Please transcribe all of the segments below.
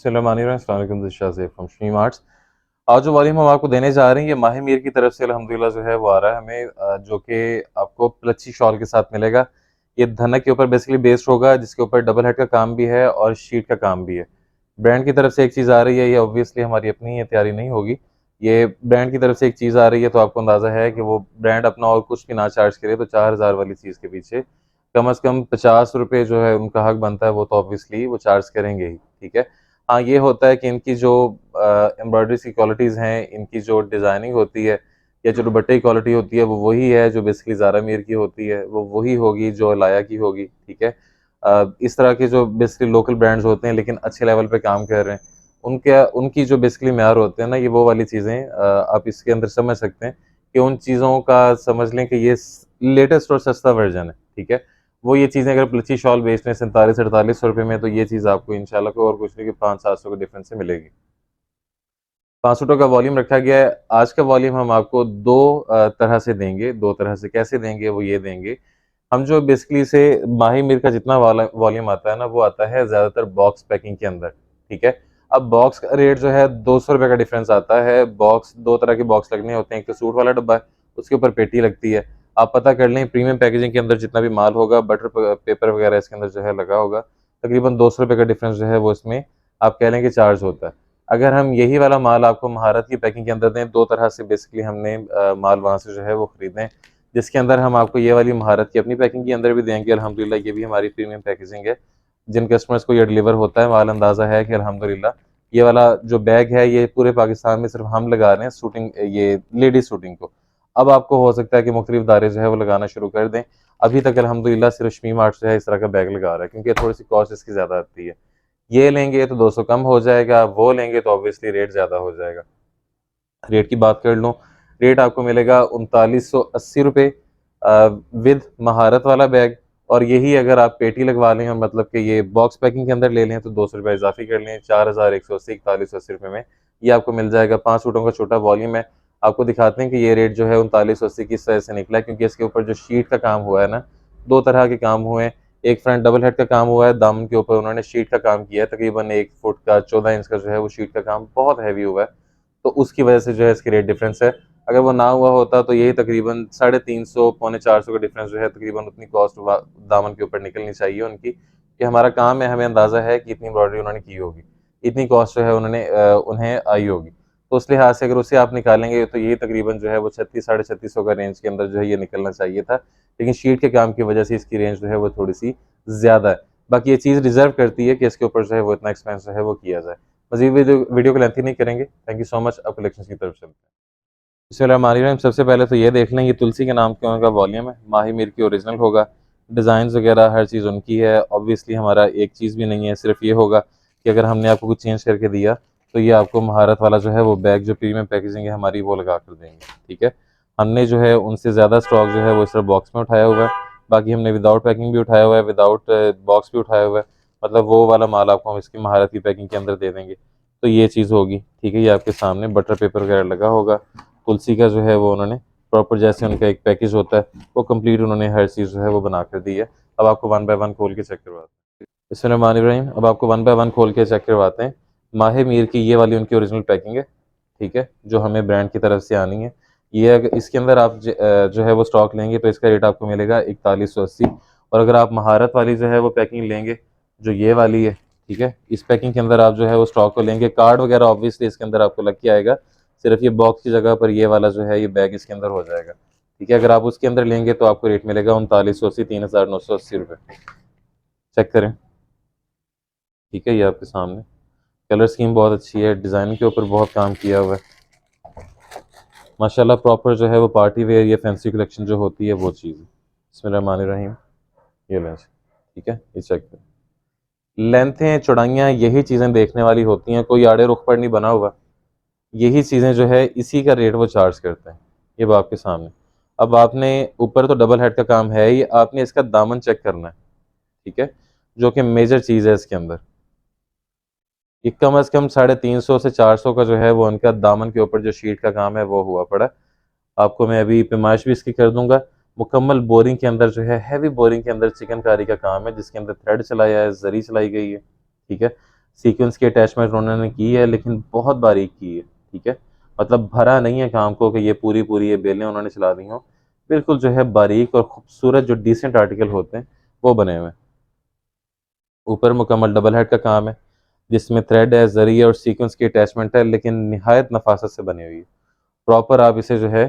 अस्सलाम आर्ट्स। आज जो वॉल्यूम हम आपको देने जा रहे हैं ये माही मीर की तरफ से अल्हम्दुलिल्लाह जो है वो आ रहा है हमें, जो कि आपको प्लची शॉल के साथ मिलेगा। ये धनक के ऊपर बेसिकली बेस्ड होगा, जिसके ऊपर डबल हेड का काम भी है और शीट का काम भी है। ब्रांड की तरफ से एक चीज़ आ रही है, ये ऑब्वियसली हमारी अपनी ये तैयारी नहीं होगी। ये ब्रांड की तरफ से एक चीज़ आ रही है तो आपको अंदाज़ा है कि वो ब्रांड अपना और कुछ भी ना चार्ज करे तो 4000 वाली चीज़ के पीछे कम से कम 50 रुपये जो है उनका हक बनता है, वो तो ऑब्वियसली वो चार्ज करेंगे ही, ठीक है। हाँ, ये होता है कि इनकी जो एम्ब्रॉयडरीज़ की क्वालिटीज़ हैं, इनकी जो डिज़ाइनिंग होती है या जो दुपट्टे की क्वालिटी होती है, वो वही है जो बेसिकली ज़ारा मीर की होती है, वो वही होगी जो लाया की होगी, ठीक है। इस तरह के जो बेसिकली लोकल ब्रांड्स होते हैं लेकिन अच्छे लेवल पे काम कर रहे हैं, उनके उनकी जो बेसिकली मेयार होते हैं ना, ये वो वाली चीज़ें आप इसके अंदर समझ सकते हैं कि उन चीज़ों का समझ लें कि ये लेटेस्ट और सस्ता वर्जन है, ठीक है। वो ये चीज़ें अगर प्लची शॉल बेच रहे हैं 47-48 रुपये में, तो ये चीज़ आपको इंशाल्लाह को और कुछ नहीं कि 500-700 के डिफरेंस से मिलेगी। 500 का वॉल्यूम रखा गया है। आज का वॉल्यूम हम आपको दो तरह से देंगे। दो तरह से कैसे देंगे वो ये देंगे, हम जो बेसिकली से माही मीर का जितना वाला वॉल्यूम आता है ना, वो आता है ज़्यादातर बॉक्स पैकिंग के अंदर, ठीक है। अब बॉक्स का रेट जो है 200 रुपये का डिफरेंस आता है। बॉक्स दो तरह के बॉक्स लगने होते हैं, एक तो सूट वाला डब्बा है, उसके ऊपर पेटी लगती है। आप पता कर लें प्रीमियम पैकेजिंग के अंदर जितना भी माल होगा, बटर पेपर वगैरह इसके अंदर जो है लगा होगा, तकरीबन 200 रुपये का डिफरेंस जो है वो इसमें आप कह लें कि चार्ज होता है। अगर हम यही वाला माल आपको महारत की पैकिंग के अंदर दें, दो तरह से बेसिकली हमने माल वहाँ से जो है वो खरीदें, जिसके अंदर हम आपको ये वाली महारत की अपनी पैकिंग के अंदर भी देंगे अल्हम्दुलिल्लाह, ये भी हमारी प्रीमियम पैकेजिंग है। जिन कस्टमर्स को ये डिलीवर होता है माल, अंदाज़ा है कि अल्हम्दुलिल्लाह ये वाला जो बैग है ये पूरे पाकिस्तान में सिर्फ हम लगा रहे हैं शूटिंग, ये लेडीज शूटिंग को। अब आपको हो सकता है कि मुख्तलिफ इदारे जो है वो लगाना शुरू कर दें। अभी तक अल्हम्दुलिल्लाह सिर्फ शमीम आर्ट्स जो है इस तरह का बैग लगा रहा है, क्योंकि थोड़ी सी कॉस्ट इसकी ज़्यादा आती है। ये लेंगे तो 200 कम हो जाएगा, वो लेंगे तो ऑब्वियसली रेट ज़्यादा हो जाएगा। रेट की बात कर लूँ, रेट आपको मिलेगा 3980 रुपये विद महारत वाला बैग। और यही अगर आप पेटी लगवा लें, मतलब कि ये बॉक्स पैकिंग के अंदर ले लें, तो 200 रुपये इजाफी कर लें, 4180 4180 रुपये में ये आपको मिल जाएगा। 5 सूटों का छोटा वॉल्यूम है। आपको दिखाते हैं कि ये रेट जो है 3980 किस वजह से निकला है, क्योंकि इसके ऊपर जो शीट का काम हुआ है ना, दो तरह के काम हुए हैं। एक फ्रंट डबल हेड का काम हुआ है, दामन के ऊपर उन्होंने शीट का काम किया है, तकरीबन 1 फुट का 14 इंच का जो है वो शीट का काम बहुत हैवी हुआ है, तो उसकी वजह से जो है इसकी रेट डिफरेंस है। अगर वो ना हुआ होता तो यही तकरीबन 350 पौने 400 का डिफरेंस जो है, तकरीबन उतनी कॉस्ट दामन के ऊपर निकलनी चाहिए उनकी, कि हमारा काम है, हमें अंदाज़ा है कि इतनी एम्ब्रॉयडरी उन्होंने की होगी, इतनी कॉस्ट जो है उन्होंने उन्हें आई होगी। तो उस लिहाज से अगर उसे आप निकालेंगे तो ये तकरीबन जो है वो 36 साढ़े 3600 का रेंज के अंदर जो है ये निकलना चाहिए था, लेकिन शीट के काम की वजह से इसकी रेंज जो है वो थोड़ी सी ज़्यादा है। बाकी ये चीज़ डिज़र्व करती है कि इसके ऊपर जो है वो इतना एक्सपेंस जो है वो किया जाए। मज़ीद वीडियो को लेंथी नहीं करेंगे। Thank you so much. अब कलेक्शंस की तरफ चलते हैं। बिस्मिल्लाहिर्रहमानिर्रहीम। सबसे पहले तो ये देख लें, ये तुलसी के नाम का उनका वॉल्यूम है, माही मीर की ओरिजिनल होगा। डिज़ाइंस वगैरह हर चीज़ उनकी है। ऑब्वियसली हमारा एक चीज़ भी नहीं है, सिर्फ ये होगा कि अगर हमने आपको कुछ चेंज करके दिया तो ये आपको महारत वाला जो है वो बैग जो प्रीमियम पैकेजिंग है हमारी, वो लगा कर देंगे, ठीक है। हमने जो है उनसे ज़्यादा स्टॉक जो है वो इस तरह बॉक्स में उठाया हुआ है। बाकी हमने विदाउट पैकिंग भी उठाया हुआ है, विदाउट बॉक्स भी उठाया हुआ है। मतलब वो वाला माल आपको हम इसकी महारत की पैकिंग के अंदर दे देंगे। तो ये चीज़ होगी, ठीक है। ये आपके सामने बटर पेपर वगैरह लगा होगा। तुलसी का जो है वो उन्होंने प्रॉपर जैसे उनका एक पैकेज होता है वो कंप्लीट उन्होंने हर चीज़ जो है वो बना कर दी है। अब आपको वन बाय वन खोल के चेक करवाते हैं। बिस्मिल्लाहिर्रहमानिर्रहीम। अब आपको वन बाय वन खोल के चेक करवाते हैं। माहे मीर की ये वाली उनकी ओरिजिनल पैकिंग है, ठीक है, जो हमें ब्रांड की तरफ से आनी है। ये अगर इसके अंदर आप जो है वो स्टॉक लेंगे तो इसका रेट आपको मिलेगा 4180। और अगर आप महारत वाली जो है वो पैकिंग लेंगे, जो ये वाली है, ठीक है, इस पैकिंग के अंदर आप जो है वो स्टॉक को लेंगे, कार्ड वगैरह ऑब्वियसली इसके अंदर आपको लग के आएगा। सिर्फ ये बॉक्स की जगह पर ये वाला जो है ये बैग इसके अंदर हो जाएगा, ठीक है। अगर आप उसके अंदर लेंगे तो आपको रेट मिलेगा 3980 3980 रुपये। चेक करें, ठीक है, ये आपके सामने कलर स्कीम बहुत अच्छी है, डिज़ाइन के ऊपर बहुत काम किया हुआ है माशाल्लाह। प्रॉपर जो है वो पार्टी वेयर या फैंसी कलेक्शन जो होती है वो चीज़ है। बिस्मिल्लाहिर्रहमानिर्रहीम। ये लें, ठीक है, ये चेक करें। लेंथें चौड़ाइयाँ यही चीज़ें देखने वाली होती हैं, कोई आड़े रुख पर नहीं बना हुआ। यही चीज़ें जो है इसी का रेट वो चार्ज करते हैं। ये वो आपके सामने। अब आपने ऊपर तो डबल हेड का काम है ही, आपने इसका दामन चेक करना है, ठीक है, जो कि मेजर चीज़ है इसके अंदर। ये कम से कम 350 से 400 का जो है वो उनका दामन के ऊपर जो शीट का काम है वो हुआ पड़ा है। आपको मैं अभी पैमाइश भी इसकी कर दूंगा। मुकम्मल बोरिंग के अंदर जो है, हैवी बोरिंग के अंदर चिकनकारी का काम है, जिसके अंदर थ्रेड चलाया है, जरी चलाई गई है, ठीक है। सीक्वेंस की अटैचमेंट उन्होंने की है, लेकिन बहुत बारीक की है, ठीक है। मतलब भरा नहीं है काम को कि ये पूरी पूरी ये बेलें उन्होंने चला दी हों, बिल्कुल जो है बारीक और खूबसूरत जो डिसेंट आर्टिकल होते हैं वो बने हुए हैं। ऊपर मुकम्मल डबल हेड का काम है, जिसमें थ्रेड है, जरी है और सीक्वेंस की अटैचमेंट है, लेकिन निहायत नफासत से बनी हुई है। प्रॉपर आप इसे जो है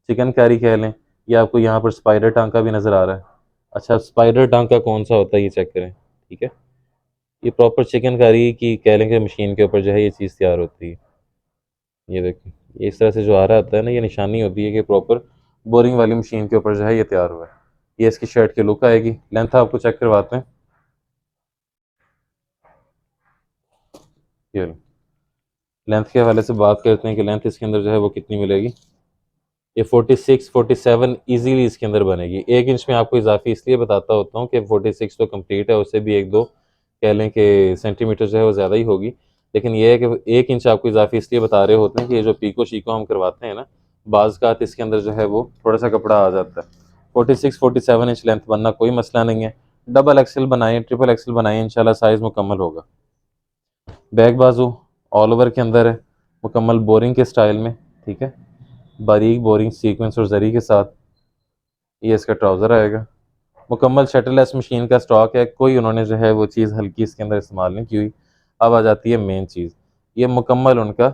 चिकनकारी कह लें, या आपको यहाँ पर स्पाइडर टांका भी नज़र आ रहा है। अच्छा, स्पाइडर टांका कौन सा होता है ये चेक करें, ठीक है। ये प्रॉपर चिकनकारी की कह लें कि मशीन के ऊपर जो है ये चीज़ तैयार होती है। ये देखिए, ये इस तरह से जो आ रहा होता है ना, ये निशानी होती है कि प्रॉपर बोरिंग वाली मशीन के ऊपर जो है ये तैयार हुआ है। ये इसकी शर्ट की लुक आएगी। लेंथ आपको चेक करवाते हैं, ये लेंथ के हवाले से बात करते हैं कि लेंथ इसके अंदर जो है वो कितनी मिलेगी। ये 46 47 इजीली इसके अंदर बनेगी। 1 इंच में आपको इजाफी इसलिए बताता होता हूँ कि 46 तो कंप्लीट है, उससे भी एक दो कह लें कि सेंटीमीटर जो है वो ज़्यादा ही होगी, लेकिन ये है कि 1 इंच आपको इजाफी इसलिए बता रहे होते हैं कि ये जो पीको शीको हम करवाते हैं ना, बाज़ का इसके अंदर जो है वो थोड़ा सा कपड़ा आ जाता है। 46 47 इंच लेंथ बनना कोई मसला नहीं है। डबल एक्सल बनाएं, ट्रिपल एक्सल बनाएं, इंशाल्लाह साइज़ मुकम्मल होगा। बैक बाजू ऑल ओवर के अंदर है, मुकम्मल बोरिंग के स्टाइल में, ठीक है। बारीक बोरिंग सीक्वेंस और जरी के साथ ये इसका ट्राउज़र आएगा। मुकम्मल शटरलेस मशीन का स्टॉक है, कोई उन्होंने जो है वो चीज़ हल्की इसके अंदर इस्तेमाल नहीं की हुई। अब आ जाती है मेन चीज़, ये मुकम्मल उनका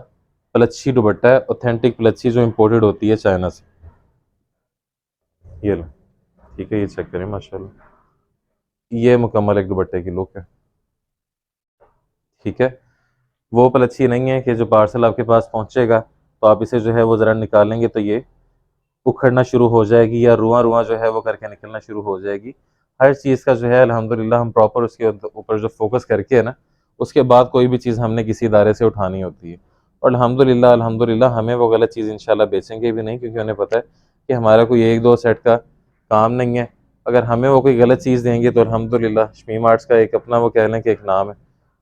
प्लच्छी दुपट्टा है, ऑथेंटिक प्लच्छी जो इम्पोर्टेड होती है चाइना से। ये लो, ठीक है, ये चेक करें माशाल्लाह, ये मुकम्मल एक दुपट्टे की लुक है, ठीक है। वो प्लच्छी नहीं है कि जो पार्सल आपके पास पहुंचेगा तो आप इसे जो है वो ज़रा निकालेंगे तो ये उखड़ना शुरू हो जाएगी या रुआं रुआं जो है वो करके निकलना शुरू हो जाएगी। हर चीज़ का जो है अल्हम्दुलिल्लाह हम प्रॉपर उसके ऊपर जो फोकस करके है ना, उसके बाद कोई भी चीज़ हमने किसी इदारे से उठानी होती है। और अल्हम्दुलिल्लाह अल्हम्दुलिल्लाह हमें वो गलत चीज़ इंशाल्लाह बेचेंगे भी नहीं, क्योंकि उन्हें पता है कि हमारा कोई 1-2 सेट का काम नहीं है। अगर हमें वो कोई गलत चीज़ देंगे तो अल्हम्दुलिल्लाह शमीम आर्ट्स का एक अपना वो कह लें कि एक नाम है।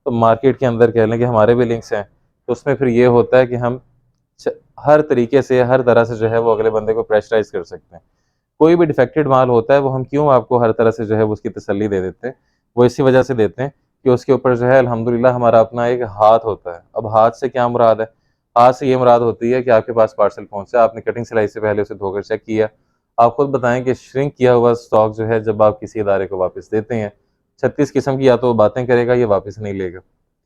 तो मार्केट के अंदर कह लें कि हमारे भी लिंक्स हैं। तो उसमें फिर ये होता है कि हम च हर तरीके से, हर तरह से जो है वो अगले बंदे को प्रेशराइज़ कर सकते हैं। कोई भी डिफेक्टेड माल होता है वो हम क्यों आपको हर तरह से जो है वो उसकी तसल्ली दे देते हैं, वो इसी वजह से देते हैं कि उसके ऊपर जो है अल्हम्दुलिल्लाह हमारा अपना एक हाथ होता है। अब हाथ से क्या मुराद है? हाथ से ये मुराद होती है कि आपके पास पार्सल पहुँचा, आपने कटिंग सिलाई से पहले उसे धोकर चेक किया। आप खुद बताएँ कि श्रिंक किया हुआ स्टॉक जो है जब आप किसी इदारे को वापस देते हैं, 36 किस्म की या तो वो बातें करेगा या वापस नहीं लेगा,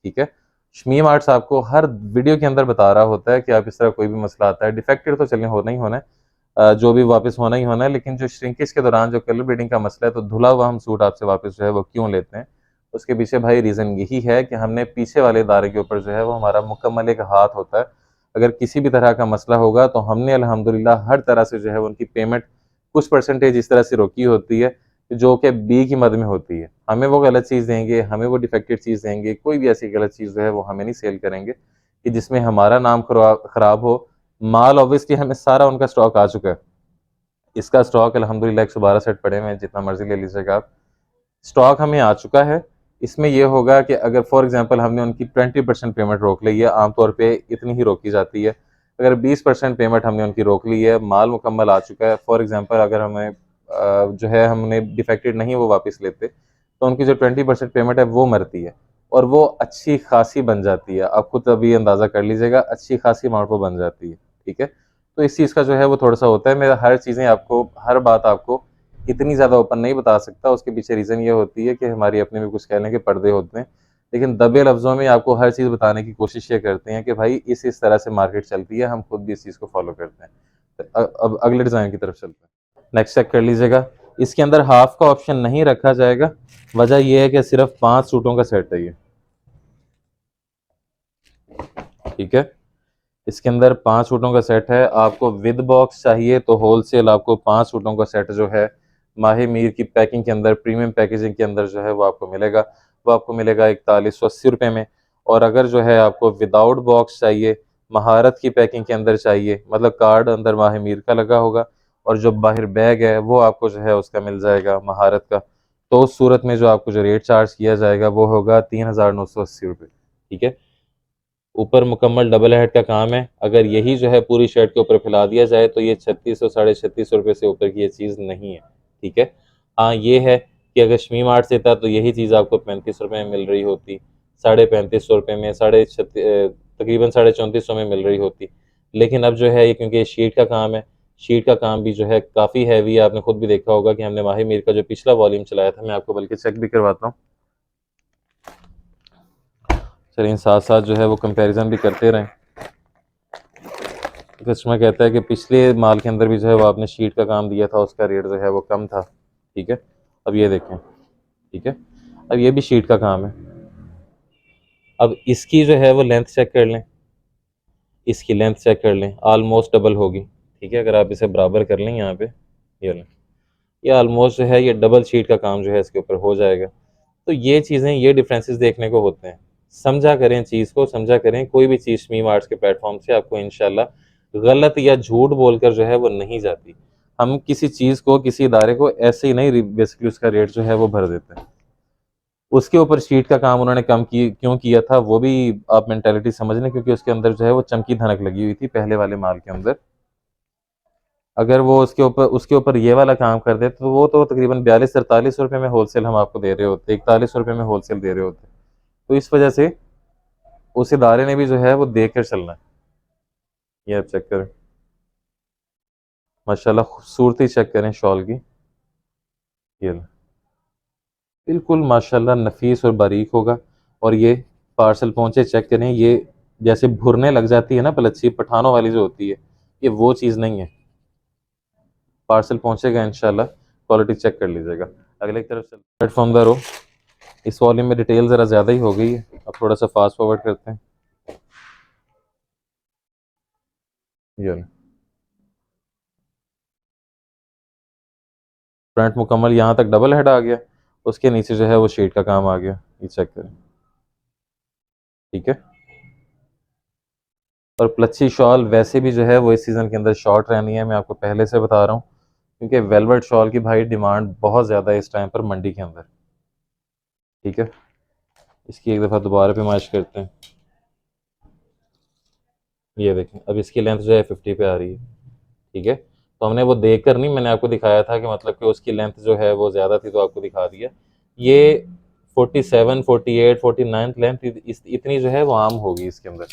ठीक है? शमीम आर्ट्स आपको हर वीडियो के अंदर बता रहा होता है कि आप इस तरह कोई भी मसला आता है, डिफेक्टेड तो चलें होना ही होना है, जो भी वापस होना ही होना है, लेकिन जो श्रिंकेज के दौरान जो कलर ब्लीडिंग का मसला है, तो धुला हुआ हम सूट आपसे वापस जो है वो क्यों लेते हैं? उसके पीछे भाई रीज़न यही है कि हमने पीछे वाले इदारे के ऊपर जो है वो हमारा मुकम्मल एक हाथ होता है। अगर किसी भी तरह का मसला होगा तो हमने अल्हम्दुलिल्लाह हर तरह से जो है उनकी पेमेंट कुछ परसेंटेज इस तरह से रोकी होती है, जो कि बी की मद में होती है। हमें वो गलत चीज़ देंगे, हमें वो डिफेक्टेड चीज़ देंगे, कोई भी ऐसी गलत चीज़ जो है वो हमें नहीं सेल करेंगे कि जिसमें हमारा नाम खराब हो। माल ऑब्वियसली हमें सारा उनका स्टॉक आ चुका है। इसका स्टॉक अल्हम्दुलिल्लाह 112 सेट पड़े हुए हैं, जितना मर्ज़ी ले लीजिएगा आप। स्टॉक हमें आ चुका है। इसमें ये होगा कि अगर फॉर एग्ज़ाम्पल हमने उनकी 20% पेमेंट रोक ली है, आमतौर पे इतनी ही रोकी जाती है। अगर 20% पेमेंट हमने उनकी रोक ली है, माल मुकम्मल आ चुका है, फॉर एग्ज़ाम्पल अगर हमें जो है हमने डिफेक्टेड नहीं वो वापस लेते, तो उनकी जो 20% पेमेंट है वो मरती है और वो अच्छी खासी बन जाती है। आप खुद अभी अंदाज़ा कर लीजिएगा, अच्छी खासी अमाउंट वो बन जाती है, ठीक है? तो इस चीज़ का जो है वो थोड़ा-सा होता है। मैं हर चीज़ें आपको, हर बात आपको इतनी ज़्यादा ओपन नहीं बता सकता, उसके पीछे रीज़न ये होती है कि हमारी अपने भी कुछ कह लें कि पर्दे होते हैं। लेकिन दबे लफ्ज़ों में आपको हर चीज़ बताने की कोशिश ये करते हैं कि भाई इस तरह से मार्केट चलती है, हम खुद भी इस चीज़ को फ़ॉलो करते हैं। अब अगले डिज़ाइन की तरफ चलते हैं। नेक्स्ट चेक कर लीजिएगा, इसके अंदर हाफ़ का ऑप्शन नहीं रखा जाएगा, वजह ये है कि सिर्फ़ 5 सूटों का सेट है ये, ठीक है? इसके अंदर 5 सूटों का सेट है, आपको विद बॉक्स चाहिए तो होलसेल आपको 5 सूटों का सेट जो है, माही मीर की पैकिंग के अंदर, प्रीमियम पैकेजिंग के अंदर जो है वो आपको मिलेगा। वो आपको मिलेगा 4180 में। और अगर जो है आपको विदाउट बॉक्स चाहिए, महारत की पैकिंग के अंदर चाहिए, मतलब कार्ड अंदर माही मीर का लगा होगा और जो बाहर बैग है वो आपको जो है उसका मिल जाएगा महारत का। तो उस सूरत में जो आपको जो रेट चार्ज किया जाएगा वो होगा 3980 रुपये, ठीक है? ऊपर मुकम्मल डबल हेड का काम है। अगर यही जो है पूरी शर्ट के ऊपर फैला दिया जाए तो ये 3600 साढ़े 3600 रुपये से ऊपर की ये चीज़ नहीं है, ठीक है। हाँ, ये है कि अगर शमीम आर्ट से था तो यही चीज़ आपको 35 रुपये में मिल रही होती, ₹3550 में, तकरीबन 3450 में मिल रही होती। लेकिन अब जो है ये, क्योंकि शीट का काम है, शीट का काम भी जो है काफ़ी हैवी है। आपने खुद भी देखा होगा कि हमने माही मीर का जो पिछला वॉल्यूम चलाया था, मैं आपको बल्कि चेक भी करवाता हूँ। चलिए साथ साथ जो है वो कंपैरिजन भी करते रहें। कस्टमर कहता है कि पिछले माल के अंदर भी जो है वो आपने शीट का काम दिया था, उसका रेट जो है वो कम था। ठीक है, अब ये देखें, ठीक है, अब ये भी शीट का काम है। अब इसकी जो है वो लेंथ चेक कर लें, इसकी लेंथ चेक कर लें, आलमोस्ट डबल होगी। ठीक है, अगर आप इसे बराबर कर लें यहाँ पे, ये लें, ये आलमोस्ट जो है ये डबल शीट का काम जो है इसके ऊपर हो जाएगा। तो ये चीज़ें, ये डिफरेंसेस देखने को होते हैं। समझा करें चीज़ को, समझा करें। कोई भी चीज़ शमीम आर्ट्स के प्लेटफॉर्म से आपको इंशाल्लाह गलत या झूठ बोलकर जो है वो नहीं जाती। हम किसी चीज़ को, किसी इदारे को ऐसे ही नहीं बेसिकली उसका रेट जो है वो भर देते हैं। उसके ऊपर शीट का काम उन्होंने कम क्यों किया था, वो भी आप मेंटालिटी समझ लें, क्योंकि उसके अंदर जो है वो चमकी धनक लगी हुई थी पहले वाले माल के अंदर। अगर वो उसके ऊपर ये वाला काम कर दे तो वो तो तकरीबन 42-43 रुपये में होलसेल हम आपको दे रहे होते, 41 रुपये में होलसेल दे रहे होते। तो इस वजह से उस इदारे ने भी जो है वो देख कर चलना है। ये आप चेक करें, माशाल्लाह खूबसूरती चेक करें शॉल की। ये लो, बिल्कुल माशाल्लाह नफीस और बारीक होगा। और ये पार्सल पहुंचे, चेक करें, ये जैसे भुरने लग जाती है ना पलच्छी पठानों वाली जो होती है, ये वो चीज़ नहीं है। पार्सल पहुंचेगा इंशाल्लाह, क्वालिटी चेक कर लीजिएगा। अगले की तरफ से प्लेटफॉर्म द रो, इस वॉल्यूम में डिटेल ज़रा ज़्यादा ही हो गई है, अब थोड़ा सा फास्ट फॉरवर्ड करते हैं। ये फ्रंट मुकम्मल यहाँ तक डबल हेड आ गया, उसके नीचे जो है वो शीट का काम आ गया, ये चेक करें। ठीक है, और प्लच्छी शॉल वैसे भी जो है वो इस सीज़न के अंदर शॉर्ट रहनी है, मैं आपको पहले से बता रहा हूँ, क्योंकि वेलवेट शॉल की भाई डिमांड बहुत ज़्यादा है इस टाइम पर मंडी के अंदर। ठीक है, इसकी एक दफ़ा दोबारा पे माश करते हैं। ये देखें, अब इसकी लेंथ जो है 50 पे आ रही है। ठीक है, तो हमने वो देख कर नहीं, मैंने आपको दिखाया था कि मतलब कि उसकी लेंथ जो है वो ज़्यादा थी तो आपको दिखा दिया। ये 47, 48, 49 लेंथ इतनी जो है वो आम होगी इसके अंदर।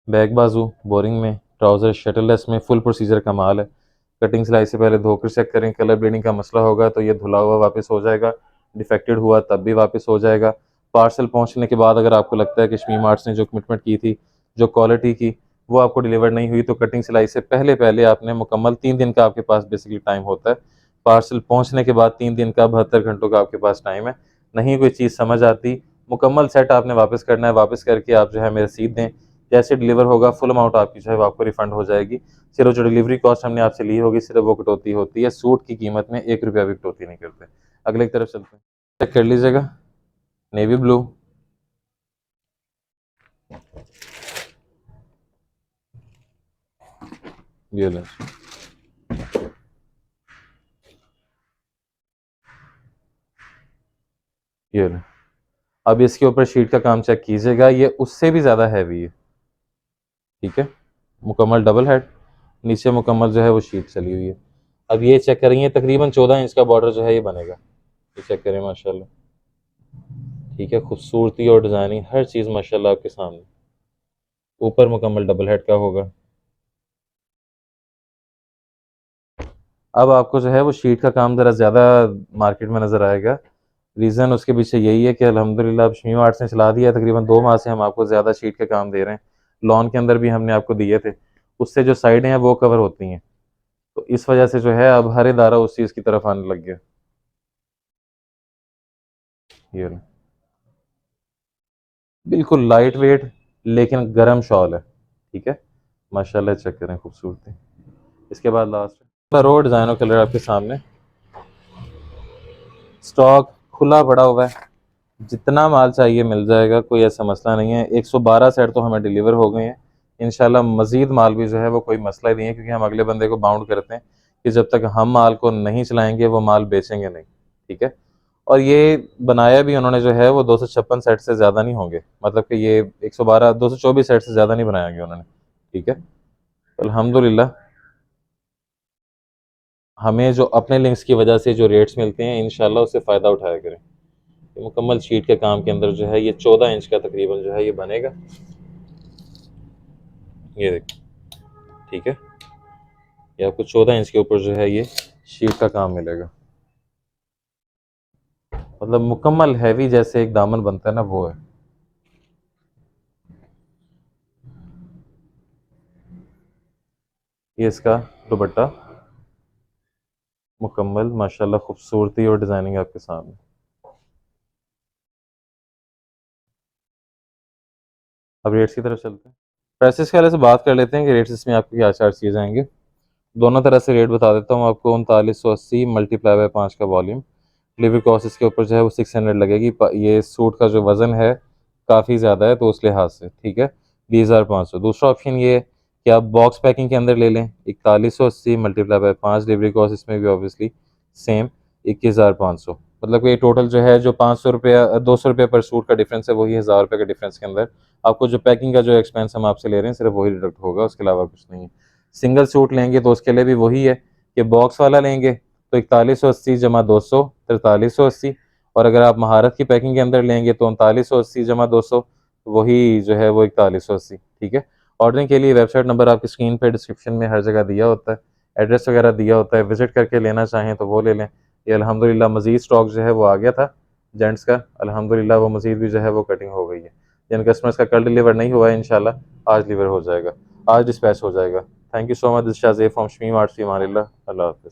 बैक बाजू बोरिंग में, ट्राउज़र शटललेस में, फुल प्रोसीजर का माल है। कटिंग सिलाई से पहले धोकर चेक करें, कलर ब्लीडिंग का मसला होगा तो ये धुला हुआ वापस हो जाएगा, डिफेक्टेड हुआ तब भी वापस हो जाएगा। पार्सल पहुंचने के बाद अगर आपको लगता है कि शमीम आर्ट्स ने जो कमिटमेंट की थी, जो क्वालिटी की, वो आपको डिलीवर नहीं हुई, तो कटिंग सिलाई से पहले पहले आपने मुकम्मल 3 दिन का आपके पास बेसिकली टाइम होता है। पार्सल पहुंचने के बाद 3 दिन का, 72 घंटों का आपके पास टाइम है। नहीं कोई चीज़ समझ आती, मुकम्मल सेट आपने वापस करना है, वापस करके आप जो है मेरे रसीद दें। जैसे डिलीवर होगा फुल अमाउंट आपकी जो है वो आपको रिफंड हो जाएगी। सिर्फ जो डिलीवरी कॉस्ट हमने आपसे ली होगी, सिर्फ वो कटौती होती है, सूट की कीमत में 1 रुपया भी कटौती नहीं करते। अगले की तरफ चलते हैं, चेक कर लीजिएगा, नेवी ब्लू। ये लें, ये लें। अब इसके ऊपर शीट का काम चेक कीजिएगा, ये उससे भी ज़्यादा हैवी है। ठीक है, मुकम्मल डबल हेड, नीचे मुकम्मल जो है वो शीट चली हुई है। अब ये चेक करेंगे, तकरीबन 14 इंच का बॉर्डर जो है ये बनेगा। ये चेक करें माशाल्लाह। ठीक है, खूबसूरती और डिज़ाइनिंग हर चीज़ माशाल्लाह आपके सामने। ऊपर मुकम्मल डबल हेड का होगा। अब आपको जो है वो शीट का काम ज़रा ज़्यादा मार्केट में नज़र आएगा। रीज़न उसके पीछे यही है कि अल्हम्दुलिल्लाह अब शमीम आर्ट्स ने चला दिया है, तकरीबन 2 माह से हम आपको ज़्यादा शीट के काम दे रहे हैं। लॉन के अंदर भी हमने आपको दिए थे, उससे जो साइडें हैं वो कवर होती हैं। तो इस वजह से जो है अब हर इदारा उस चीज़ की तरफ आने लग गया। ये लो, बिल्कुल लाइट वेट लेकिन गर्म शॉल है। ठीक है, माशाल्लाह चेक करें खूबसूरती। इसके बाद लास्ट रो डिज़ाइन और कलर आपके सामने, स्टॉक खुला पड़ा हुआ है, जितना माल चाहिए मिल जाएगा, कोई ऐसा मसला नहीं है। 112 सेट तो हमें डिलीवर हो गए हैं, इंशाल्लाह मज़ीद माल भी जो है वो कोई मसला ही नहीं है, क्योंकि हम अगले बंदे को बाउंड करते हैं कि जब तक हम माल को नहीं चलाएंगे वो माल बेचेंगे नहीं। ठीक है, और ये बनाया भी उन्होंने जो है वो 256 सेट से ज़्यादा नहीं होंगे, मतलब कि ये 112 224 सेट से ज़्यादा नहीं बनाया गया उन्होंने। ठीक है, अल्हम्दुलिल्लाह। हमें जो अपने लिंक्स की वजह से जो रेट्स मिलते हैं इंशाल्लाह उससे फ़ायदा उठाया करें। ये मुकम्मल शीट के काम के अंदर जो है ये 14 इंच का तकरीबन जो है ये बनेगा। ये देखिए, ठीक है, ये आपको 14 इंच के ऊपर जो है ये शीट का काम मिलेगा। मतलब मुकम्मल हैवी जैसे एक दामन बनता है ना वो है। ये इसका दुपट्टा मुकम्मल माशाल्लाह खूबसूरती और डिज़ाइनिंग आपके सामने। अब रेट्स की तरफ चलते हैं। प्राइसेस के वाले से बात कर लेते हैं कि रेट्स इसमें आपको क्या चार चीज़ आएंगे। दोनों तरह से रेट बता देता हूँ आपको। 3980 मल्टीप्लाई बाय 5 का वॉल्यूम, डिलीवरी कॉस्ट इसके ऊपर जो है वो 600 लगेगी। ये सूट का जो वज़न है काफ़ी ज़्यादा है तो उस लिहाज से ठीक है 20,500। दूसरा ऑप्शन ये है कि आप बॉक्स पैकिंग के अंदर ले लें। 4180 मल्टीप्लाई बाय 5, डिलीवरी कॉस्ट इसमें भी ऑब्वियसली सेम 21,500। मतलब कि टोटल जो है जो 500 रुपया 200 रुपये पर सूट का डिफरेंस है वही 1000 रुपये के डिफरेंस के अंदर आपको जो पैकिंग का जो एक्सपेंस हम आपसे ले रहे हैं सिर्फ वही डिडक्ट होगा, उसके अलावा कुछ नहीं है। सिंगल सूट लेंगे तो उसके लिए भी वही है कि बॉक्स वाला लेंगे तो 4180 जमा 200 4380, और अगर आप महारत की पैकिंग के अंदर लेंगे तो 3980 जमा 200 वही जो है वो 4180। ठीक है, ऑर्डरिंग के लिए वेबसाइट नंबर आपकी स्क्रीन पे डिस्क्रिप्शन में हर जगह दिया होता है, एड्रेस वगैरह दिया होता है, विजिट करके लेना चाहें तो वो ले लें। ये अल्हम्दुलिल्लाह मज़ीद स्टॉक जो है वो आ गया था जेंट्स का, अल्हम्दुलिल्लाह वो मज़ीद भी जो है वो कटिंग हो गई है। जिन कस्टमर्स का कल डिलीवर नहीं हुआ है इंशाल्लाह आज डिलीवर हो जाएगा, आज डिस्पैच हो जाएगा। Thank you so much, this Shahzeb from Shameem arts, फी अमानिल्लाह, अल्लाह हाफ़िज़।